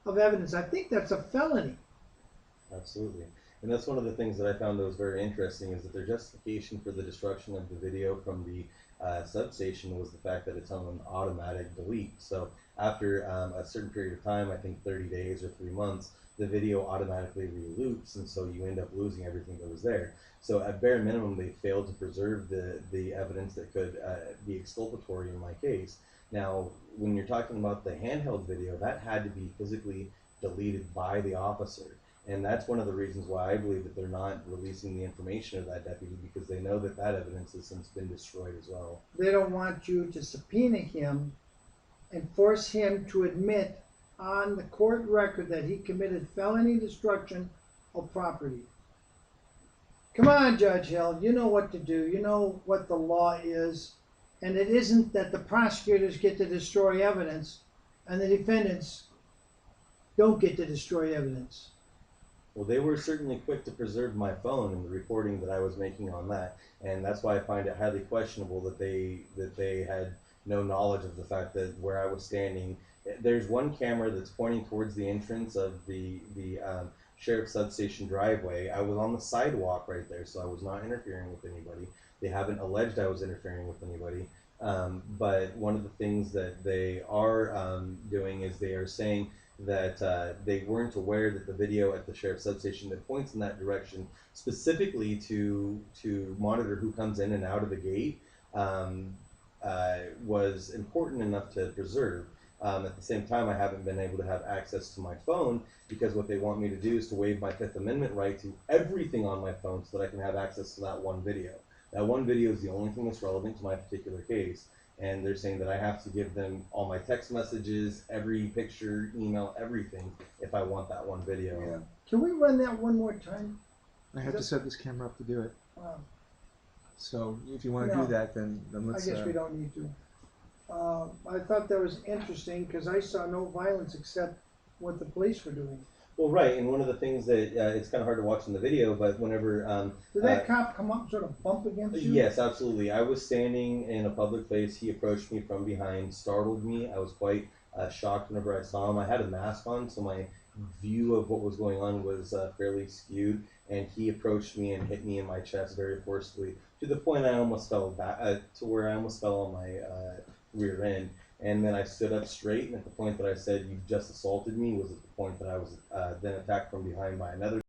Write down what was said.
of evidence. I think that's a felony. Absolutely. And that's one of the things that I found that was very interesting is that their justification for the destruction of the video from the substation was the fact that it's on an automatic delete. So after a certain period of time, I think 30 days or 3 months, the video automatically reloops, and so you end up losing everything that was there. So at bare minimum, they failed to preserve the evidence that could be exculpatory in my case. Now, when you're talking about the handheld video, that had to be physically deleted by the officer. And that's one of the reasons why I believe that they're not releasing the information of that deputy, because they know that that evidence has since been destroyed as well. They don't want you to subpoena him and force him to admit on the court record that he committed felony destruction of property. Come on, Judge Hill, you know what to do. You know what the law is. And it isn't that the prosecutors get to destroy evidence and the defendants don't get to destroy evidence. Well, they were certainly quick to preserve my phone and the recording that I was making on that, and that's why I find it highly questionable that they had no knowledge of the fact that where I was standing. There's one camera that's pointing towards the entrance of the sheriff's substation driveway. I was on the sidewalk right there, so I was not interfering with anybody. They haven't alleged I was interfering with anybody. But one of the things that they are doing is they are saying that they weren't aware that the video at the sheriff's substation that points in that direction specifically to monitor who comes in and out of the gate was important enough to preserve. At the same time, I haven't been able to have access to my phone because what they want me to do is to waive my Fifth Amendment right to everything on my phone so that I can have access to that one video. That one video is the only thing that's relevant to my particular case, and they're saying that I have to give them all my text messages, every picture, email, everything if I want that one video. Yeah. Can we run that one more time? I have to set this camera up to do it. So if you want to No. do that, then let's. I guess we don't need to. I thought that was interesting because I saw no violence except what the police were doing. Well, right, and one of the things that it's kind of hard to watch in the video, but whenever Did that cop come up and sort of bump against you? yes, absolutely. I was standing in a public place. He approached me from behind, startled me. I was quite shocked whenever I saw him. I had a mask on, so my view of what was going on was fairly skewed. And he approached me and hit me in my chest very forcefully, to the point I almost fell back, to where I almost fell on my rear end. And then I stood up straight, and at the point that I said, "You just assaulted me," was at the point that I was then attacked from behind by another